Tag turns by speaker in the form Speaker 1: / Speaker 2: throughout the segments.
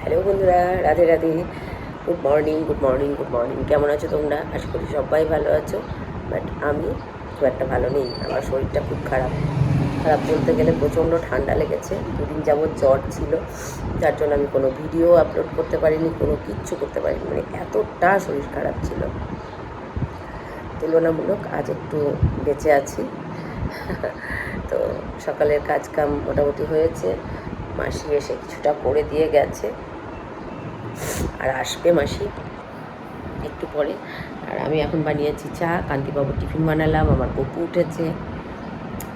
Speaker 1: Hello বন্ধুরা, Radhe Radhe. Good morning, good morning, good morning. কেমন আছো তোমরা? আশা করি সবাই ভালো আছো। বাট আমি খুব একটা ভালো নেই। আমার শরীরটা খুব খারাপ। খারাপ বলতে গেলে প্রচণ্ড ঠান্ডা লেগেছে। দুদিন যাবৎ জ্বর ছিল, যার জন্য আমি কোনো ভিডিও আপলোড করতে পারিনি, কোনো কিচ্ছু করতে পারিনি। মানে এতটা শরীর খারাপ ছিল। তুলনামূলক আজ একটু বেঁচে আছি। তো সকালের কাজকাম মোটামুটি হয়েছে। মাসি এসে কিছুটা করে দিয়ে গেছে, আর আসবে মাসি একটু পরে। আর আমি এখন বানিয়েছি চা, কান্তিবাবু টিফিন বানালাম, আমার গপু উঠেছে।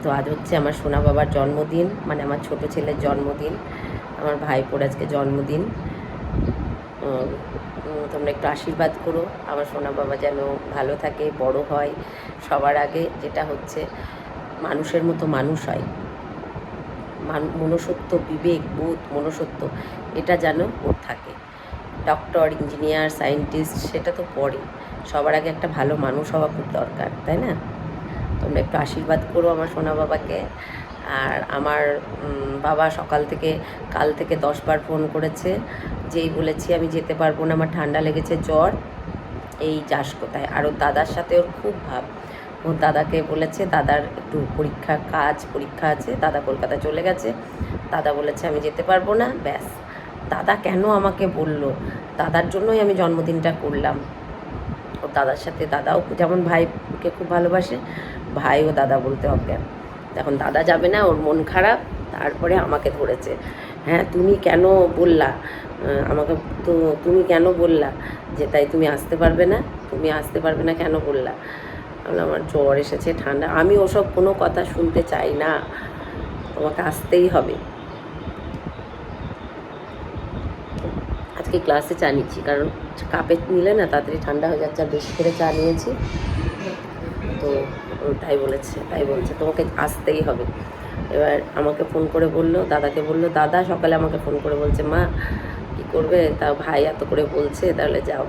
Speaker 1: তো আজ হচ্ছে আমার সোনা বাবার জন্মদিন, মানে আমার ছোট ছেলের জন্মদিন, আমার ভাইপোর আজকে জন্মদিন। তোমরা একটু আশীর্বাদ করো, আমার সোনা বাবা যেন ভালো থাকে, বড় হয়। সবার আগে যেটা হচ্ছে মানুষের মতো মানুষ হয়, মনুষ্যত্ব, বিবেক, বোধ, মনুষ্যত্ব, এটা যেন ওর থাকে। ডক্টর, ইঞ্জিনিয়ার, সায়েন্টিস্ট সেটা তো পরে, সবার আগে একটা ভালো মানুষ হওয়া খুব দরকার, তাই না? তোমরা একটু আশীর্বাদ করো আমার সোনা বাবাকে। আর আমার বাবা সকাল থেকে, কাল থেকে 10 বার ফোন করেছে। যেই বলেছি আমি যেতে পারবো না, আমার ঠান্ডা লেগেছে, জ্বর, এই যাস কোথায়। আর ওর দাদার সাথে ওর খুব ভাব। ওর দাদাকে বলেছে, দাদার একটু পরীক্ষা আছে, দাদা কলকাতা চলে গেছে। দাদা বলেছে আমি যেতে পারবো না, ব্যাস। দাদা কেন আমাকে বলল, দাদার জন্যই আমি জন্মদিনটা করলাম। ওর দাদার সাথে, দাদাও যেমন ভাইকে খুব ভালোবাসে, ভাইও দাদা বলতে অজ্ঞান। এখন দাদা যাবে না, ওর মন খারাপ। তারপরে আমাকে ধরেছে, হ্যাঁ তুমি কেন বললা আমাকে, তো তুমি কেন বললা যে তাই তুমি আসতে পারবে না, তুমি আসতে পারবে না কেন বললা? আমার জ্বর এসেছে, ঠান্ডা, আমি ওসব কোনো কথা শুনতে চাই না, তোমাকে আসতেই হবে। আজকে ক্লাসে চা নিচ্ছি, কারণ কাপে নিলে না তাড়াতাড়ি ঠান্ডা হয়ে যাচ্ছে, আর বেশি করে চা নিয়েছি। তো তাই বলছে তোমাকে আসতেই হবে। এবার আমাকে ফোন করে বললো, দাদাকে বললো, দাদা সকালে আমাকে ফোন করে বলছে, মা কী করবে, তা ভাই এত করে বলছে, তাহলে যাও।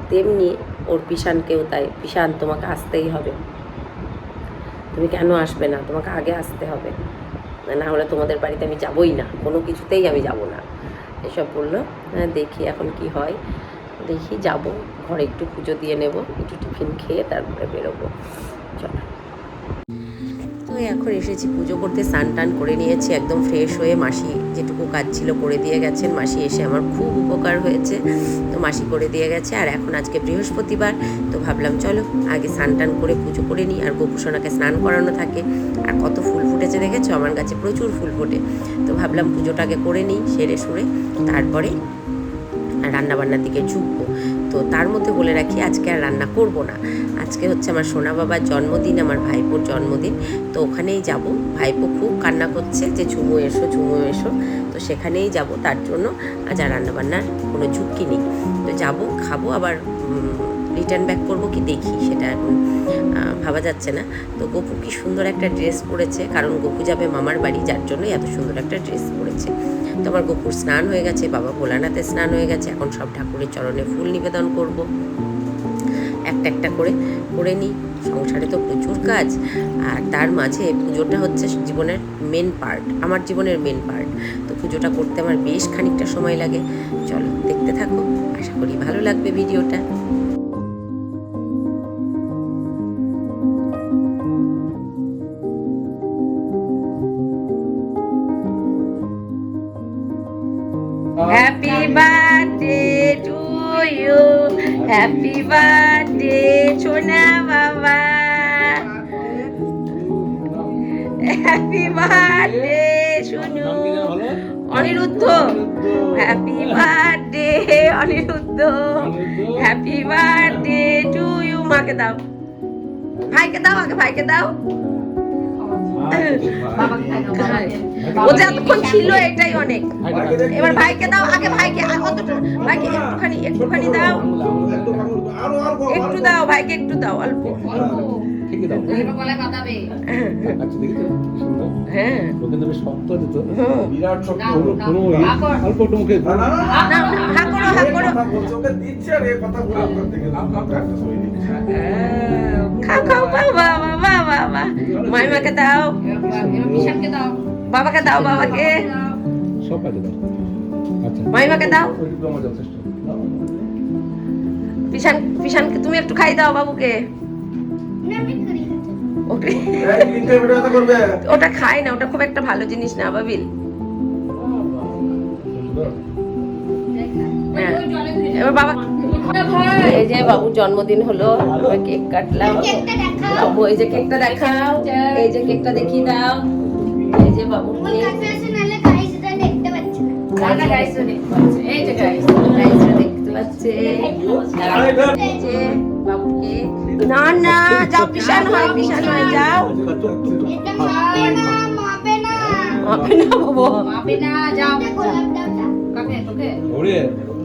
Speaker 1: তেমনি ওর পিসানকেও তাই, পিসান তোমাকে আসতেই হবে, তুমি কেন আসবে না, তোমাকে আগে আসতে হবে, না হলে তোমাদের বাড়িতে আমি যাবই না, কোনো কিছুতেই আমি যাব না, এসব বললো। হ্যাঁ দেখি এখন কি হয়, দেখি যাব, ঘরে একটু পুজো দিয়ে নেব, একটু টিফিন খেয়ে তারপরে বেরোবো। চলো। তো এখন এসেছি পুজো করতে, স্নান টান করে নিয়েছি, একদম ফ্রেশ হয়ে মাসি যেটুকু কাজ ছিল করে দিয়ে গেছেন। মাসি এসে আমার খুব উপকার হয়েছে, তো মাসি করে দিয়ে গেছে। আর এখন আজকে বৃহস্পতিবার, তো ভাবলাম চলো আগে স্নান টান করে পুজো করে নিই। আর গোপুসোনাকে স্নান করানো থাকে। আর কত ফুল ফুটেছে দেখেছো, আমার কাছে প্রচুর ফুল ফোটে। তো ভাবলাম পুজোটাকে করে নিই সেরে সুরে, তারপরে রান্নাবান্নার দিকে ঝুঁকবো। তো তার মধ্যে বলে রাখি, আজকে আর রান্না করব না। আজকে হচ্ছে আমার সোনা বাবার জন্মদিন, আমার ভাইপোর জন্মদিন। তো ওখানেই যাব। ভাইপো খুব কান্না করছে যে ঝুমু এসো, ঝুমু এসো। তো সেখানেই যাব, তার জন্য আজ আর রান্নাবান্নার কোনো ঝুঁকি নেই। তো যাব, খাবো, আবার রিটার্ন ব্যাক করবো কি দেখি, সেটা এখন ভাবা যাচ্ছে না। তো গপু কি সুন্দর একটা ড্রেস পরেছে, কারণ গপু যাবে মামার বাড়ি, যার জন্যই এত সুন্দর একটা ড্রেস পরেছে। তো আমার গপুর স্নান হয়ে গেছে, বাবা ভোলানাথের স্নান হয়ে গেছে। এখন সব ঠাকুরের চরণে ফুল নিবেদন করব, একটা একটা করে নিই। সংসারে তো প্রচুর কাজ, আর তার মাঝে পুজোটা হচ্ছে জীবনের মেন পার্ট, আমার জীবনের মেন পার্ট। তো পুজোটা করতে আমার বেশ খানিকটা সময় লাগে। চলো দেখতে থাকো, আশা করি ভালো লাগবে ভিডিওটা। Happy birthday to you, happy birthday Chona Baba, happy birthday Shunu Aniruddha, happy birthday Aniruddha, happy birthday to you. মাকে দাও, ভাইকে দাও, আগে ভাইকে দাও। ও যে এতক্ষণ ছিল এটাই অনেক। এবার ভাইকে দাও, আগে ভাইকে, ভাইকে একটুখানি দাও, একটু দাও, ভাইকে একটু দাও, অল্প। হ্যাঁ খাও, বাবা বাবা বাবা, মাইমাকে দাও, বাবাকে দাও, বাবাকে
Speaker 2: সব কাজে দাও।
Speaker 1: মাইমাকে দাও। পিশানকে তুমি একটু খাই দাও বাবুকে। ওটা খায় না, ওটা খুব একটা ভালো জিনিস না বাবিল। এবার বাবা, এই যে বাবুর জন্মদিন হলো, কেক কাটলাম। বাবু এই যে কেকটা দেখাও, এই যে কেকটা দেখিয়ে দাও। এই যে বাবু দেখতে পাচ্ছে। বাবু কেক না না যাও, পিশান হয় যাও।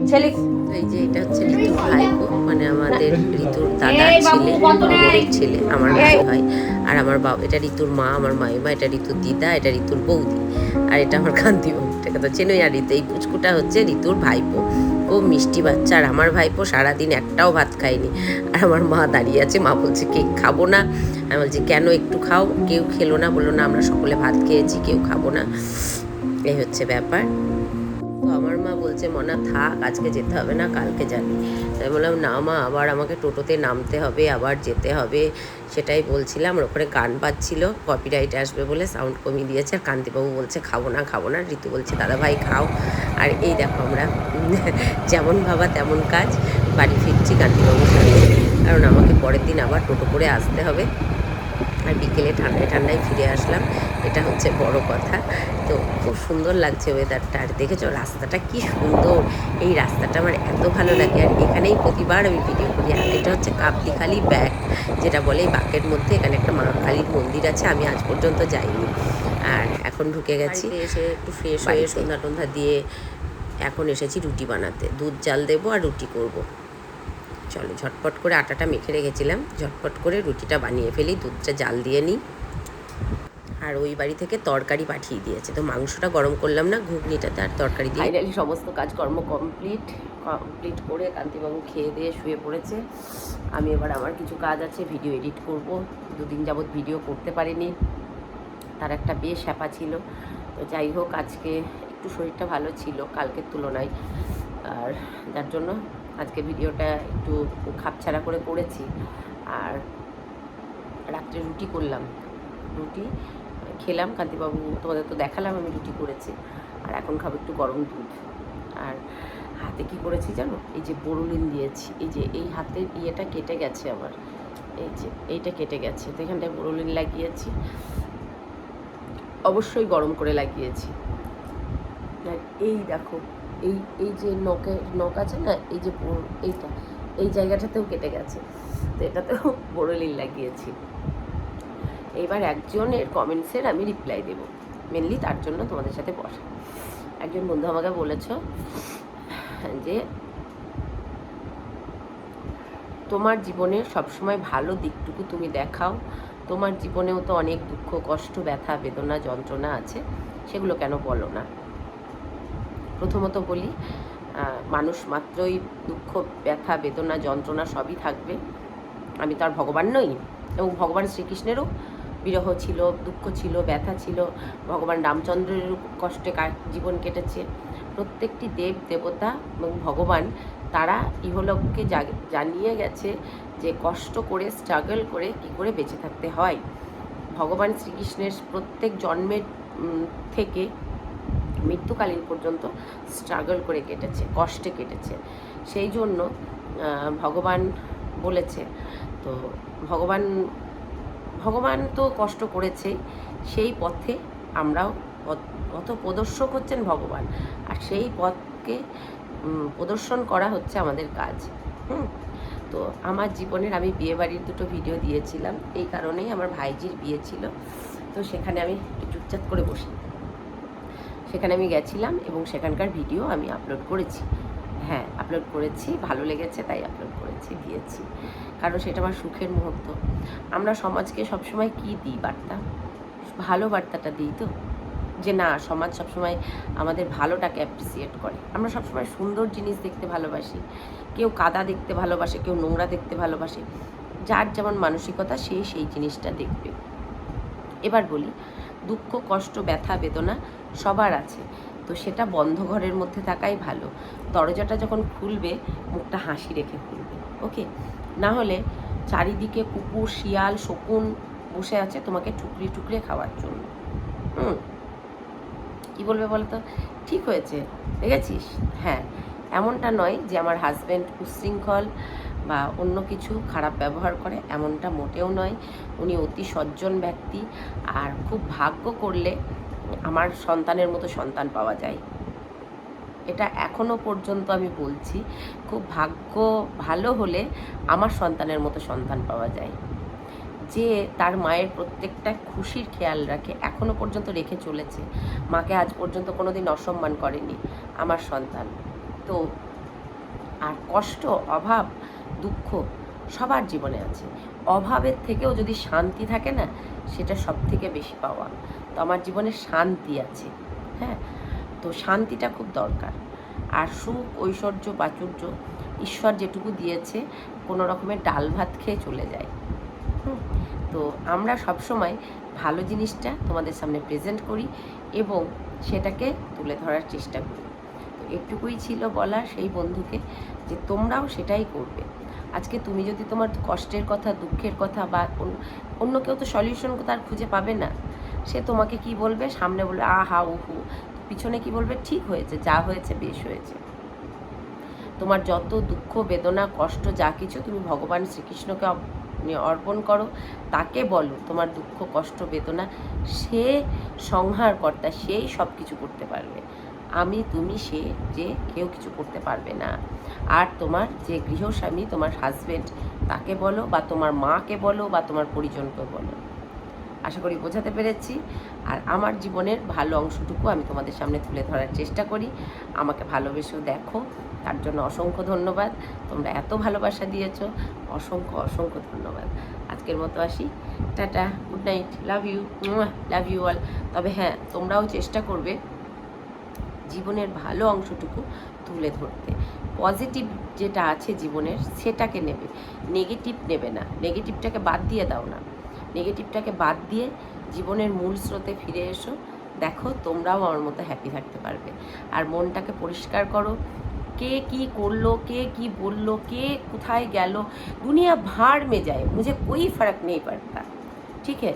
Speaker 1: ছেলে এই যে এটা হচ্ছে ঋতুর ভাইপো, মানে আমাদের ঋতুর দাদার ছেলে, আমার ভাই হয়। আর আমার বাবা, এটা ঋতুর মা, আমার মাইমা, এটা ঋতুর দিদা, এটা ঋতুর বৌদি, আর এটা আমার কান্তিবাবু। এটা তো চেনই। আর ঋতু, এই পুচকুটা হচ্ছে ঋতুর ভাইপো, ও মিষ্টি বাচ্চা। আর আমার ভাইপো সারাদিন একটাও ভাত খায়নি। আর আমার মা দাঁড়িয়ে আছে, মা বলছে কেক খাবো না। আমি বলছি কেন, একটু খাও। কেউ খেলো না, বললো না আমরা সকলে ভাত খেয়েছি, কেউ খাবো না। এই হচ্ছে ব্যাপার। তো আমার মা বলছে মনা থাক, আজকে যেতে হবে না, কালকে যাবি। তাই বললাম না মা, আবার আমাকে টোটোতে নামতে হবে, আবার যেতে হবে। সেটাই বলছিলাম। আর ওখানে গান বাজছিল, কপিরাইট আসবে বলে সাউন্ড কমিয়ে দিয়েছে। আর কান্তিবাবু বলছে খাবো না। ঋতু বলছে দাদা ভাই খাও। আর এই দেখো আমরা যেমন ভাবা তেমন কাজ, বাড়ি ফিরছি কান্তিবাবুর সাথে, কারণ আমাকে পরের দিন আবার টোটো করে আসতে হবে। আর বিকেলে ঠান্ডায় ফিরে আসলাম, এটা হচ্ছে বড় কথা। তো খুব সুন্দর লাগছে ওয়েদারটা। আর দেখেছো রাস্তাটা কি সুন্দর, এই রাস্তাটা আমার এত ভালো লাগে। আর এখানেই প্রতিবার আমি ভিডিও করি। আর এটা হচ্ছে কাবদিখালি ব্যাগ, যেটা বলে এই বাঁকের মধ্যে। এখানে একটা মা কালীর মন্দির আছে, আমি আজ পর্যন্ত যাইনি। আর এখন ঢুকে গেছি, এসে একটু ফ্রেশ হয়ে সন্ধ্যা দিয়ে এখন এসেছি রুটি বানাতে। দুধ জাল দেবো আর রুটি করব। চলো ঝটপট করে আটাটা মেখে রেখেছিলাম, ঝটপট করে রুটিটা বানিয়ে ফেলি, দুধটা জাল দিয়ে নিই। আর ওই বাড়ি থেকে তরকারি পাঠিয়ে দিয়েছে, তো মাংসটা গরম করলাম না, ঘুগনিটাতে আর তরকারি দিয়ে। ফাইনালি সমস্ত কাজকর্ম কমপ্লিট করে কান্তিবাবু খেয়ে দিয়ে শুয়ে পড়েছে। আমি এবার আমার কিছু কাজ আছে, ভিডিও এডিট করব। দুদিন যাবৎ ভিডিও করতে পারিনি, তার একটা বেশ হ্যাপা ছিল। তো যাই হোক, আজকে একটু শরীরটা ভালো ছিল কালকের তুলনায়, আর যার জন্য আজকে ভিডিওটা একটু খাপছাড়া করে করেছি। আর রাত্রে রুটি করলাম, রুটি খেলাম। কান্তিবাবু তোমাদের তো দেখালাম আমি রুটি করেছি। আর এখন খাবো একটু গরম দুধ। আর হাতে কি করেছি জানো, এই যে বোরোলিন দিয়েছি। এই যে এই হাতের ইয়েটা কেটে গেছে আমার, এই যে এইটা কেটে গেছে, তো এখানটায় বোরোলিন লাগিয়েছি। অবশ্যই গরম করে লাগিয়েছি। আর এই দেখো, এই যে নখ আছে না, এই যে এই জায়গাটাতেও কেটে গেছে, তো এটাতেও বোরোলিন লাগিয়েছি। এইবার একজনের কমেন্টসের আমি রিপ্লাই দেব, মেনলি তার জন্য তোমাদের সাথে বসা। একজন বন্ধু আমাকে বলেছ যে তোমার জীবনের সবসময় ভালো দিকটুকু তুমি দেখাও, তোমার জীবনেও তো অনেক দুঃখ কষ্ট ব্যথা বেদনা যন্ত্রণা আছে, সেগুলো কেন বলো না। প্রথমত বলি, মানুষ মাত্রই দুঃখ ব্যথা বেদনা যন্ত্রণা সবই থাকবে। আমি তো আর ভগবান নই, এবং ভগবান শ্রীকৃষ্ণেরও বিরহ ছিল, দুঃখ ছিল, ব্যথা ছিল। ভগবান রামচন্দ্রেরও কষ্টে জীবন কেটেছে। প্রত্যেকটি দেব দেবতা এবং ভগবান, তারা ইহলোককে জানিয়ে গেছে যে কষ্ট করে স্ট্রাগল করে কী করে বেঁচে থাকতে হয়। ভগবান শ্রীকৃষ্ণের প্রত্যেক জন্মের থেকে মৃত্যুকালীন পর্যন্ত স্ট্রাগল করে কেটেছে, কষ্টে কেটেছে। সেই জন্য ভগবান বলেছে, তো ভগবান তো কষ্ট করেছেই, সেই পথে আমরাও পথ প্রদর্শক হচ্ছেন ভগবান, আর সেই পথকে প্রদর্শন করা হচ্ছে আমাদের কাজ। তো আমার জীবনের আমি বিয়েবাড়ির দুটো ভিডিও দিয়েছিলাম, এই কারণেই আমার ভাইজির বিয়ে ছিল। তো সেখানে আমি চুপচাপ করে বসি, সেখানে আমি গেছিলাম এবং সেখানকার ভিডিও আমি আপলোড করেছি। হ্যাঁ, আপলোড করেছি, ভালো লেগেছে তাই আপলোড করেছি, দিয়েছি, কারণ সেটা আমার সুখের মুহূর্ত। আমরা সমাজকে সবসময় কী দিই বার্তা, ভালো বার্তাটা দিই তো, যে না সমাজ সবসময় আমাদের ভালোটাকে অ্যাপ্রিসিয়েট করে। আমরা সবসময় সুন্দর জিনিস দেখতে ভালোবাসি, কেউ কাদা দেখতে ভালোবাসে, কেউ নোংরা দেখতে ভালোবাসে, যার যেমন মানসিকতা সেই জিনিসটা দেখবে। এবার বলি, দুঃখ কষ্ট ব্যথা বেদনা সবার আছে, তো সেটা বন্ধ ঘরের মধ্যে থাকাই ভালো। দরজাটা যখন খুলবে মুখটা হাসি রেখে খুলবে, ওকে? না হলে চারিদিকে কুকুর, শিয়াল, শকুন বসে আছে তোমাকে টুকরে টুকরে খাওয়ার জন্য। কী বলবে বলো তো? ঠিক হয়েছে, দেখেছিস? হ্যাঁ, এমনটা নয় যে আমার হাজব্যান্ড উচ্ছৃঙ্খল বা অন্য কিছু খারাপ ব্যবহার করে, এমনটা মোটেও নয়। উনি অতি সজ্জন ব্যক্তি, আর খুব ভাগ্য করলে আমার সন্তানের মতো সন্তান পাওয়া যায়। এটা এখনও পর্যন্ত আমি বলছি, খুব ভাগ্য ভালো হলে আমার সন্তানের মতো সন্তান পাওয়া যায়, যে তার মায়ের প্রত্যেকটা খুশির খেয়াল রাখে, এখনও পর্যন্ত রেখে চলেছে। মাকে আজ পর্যন্ত কোনো দিন অসম্মান করেনি আমার সন্তান। তো আর কষ্ট, অভাব, দুঃখ সবার জীবনে আছে। অভাবের থেকেও যদি শান্তি থাকে না, সেটা সব থেকে বেশি পাওয়া। তো আমার জীবনে শান্তি আছে, হ্যাঁ। তো শান্তিটা খুব দরকার। আর সুখ, ঐশ্বর্য, প্রাচুর্য ঈশ্বর যেটুকু দিয়েছে কোনো রকমের ডাল ভাত খেয়ে চলে যায়। তো আমরা সবসময় ভালো জিনিসটা তোমাদের সামনে প্রেজেন্ট করি এবং সেটাকে তুলে ধরার চেষ্টা করি। তো এটুকুই ছিল বলা সেই বন্ধুকে, যে তোমরাও সেটাই করবে। আজকে তুমি যদি তোমার কষ্টের কথা, দুঃখের কথা বা অন্য কেউ তো সলিউশন তার খুঁজে পাবে না, সে তোমাকে কি বলবে? সামনে বলবে আহা উহু, পিছনে কি বলবে? ঠিক হয়েছে, যা হয়েছে বেশ হয়েছে। তোমার যত দুঃখ, বেদনা, কষ্ট যা কিছু তুমি ভগবান শ্রীকৃষ্ণকে অর্পণ করো, তাকে বলো তোমার দুঃখ, কষ্ট, বেদনা। সে সংহারকর্তা, সেই সব কিছু করতে পারবে। আমি, তুমি, সে, যে কেউ কিছু করতে পারবে না। আর তোমার যে গৃহস্বামী, তোমার হাজব্যান্ড, তাকে বলো, বা তোমার মাকে বলো, বা তোমার পরিজনকে বলো। আশা করি বোঝাতে পেরেছি। আর আমার জীবনের ভালো অংশটুকু আমি তোমাদের সামনে তুলে ধরার চেষ্টা করি। আমাকে ভালোবেসেও দেখো, তার জন্য অসংখ্য ধন্যবাদ। তোমরা এত ভালোবাসা দিয়েছো, অসংখ্য অসংখ্য ধন্যবাদ। আজকের মতো আসি, ta-ta, good night, love you, love you all. তবে হ্যাঁ, তোমরাও চেষ্টা করবে জীবনের ভালো অংশটুকু তুলে ধরতে। পজিটিভ যেটা আছে জীবনের সেটাকে নেবে, নেগেটিভ নেবে না। নেগেটিভটাকে বাদ দিয়ে দাও না, নেগেটিভটাকে বাদ দিয়ে জীবনের মূল স্রোতে ফিরে এসো। দেখো তোমরাও আমার মতো হ্যাপি থাকতে পারবে। আর মনটাকে পরিষ্কার করো। কে কি করলো, কে কি বললো, কে কোথায় গেল, দুনিয়া ভাड़ में जाए, मुझे कोई फर्क नहीं पड़ता, ठीक है।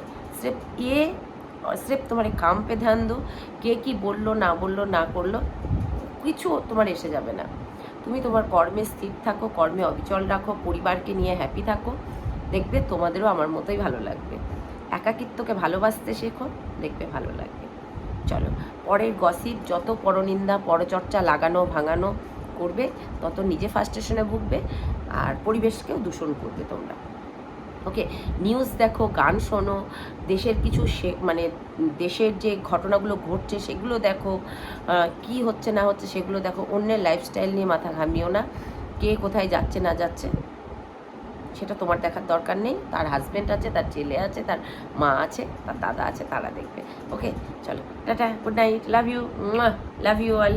Speaker 1: सिर्फ तुम्हारे काम पे ध्यान दो। কে কি বললো না করলো কিছু তোমার এসে যাবে না। তুমি তোমার কর্মে স্থির থাকো, কর্মে অবিচল রাখো, পরিবারকে নিয়ে হ্যাপি থাকো, দেখবে তোমাদেরও আমার মতোই ভালো লাগবে। একাকিত্বকে ভালোবাসতে শেখো, দেখবে ভালো লাগবে। চলো, পরের গসিপ, যত পরনিন্দা, পরচর্চা লাগানো ভাঙানো করবে, তত নিজে ফার্স্ট্রেশনে ভুগবে আর পরিবেশকেও দূষণ করবে তোমরা, ওকে। নিউজ দেখো, গান শোনো, দেশের কিছু মানে দেশের যে ঘটনাগুলো ঘটছে সেগুলো দেখো, কি হচ্ছে না হচ্ছে সেগুলো দেখো। অন্যের লাইফস্টাইল নিয়ে মাথা ঘামিও না। কে কোথায় যাচ্ছে না যাচ্ছে সেটা তোমার দেখার দরকার নেই। তার হাজব্যান্ড আছে, তার ছেলে আছে, তার মা আছে, তার দাদা আছে, তারা দেখবে, ওকে। চলো, ta-ta, good night, love you, love you all.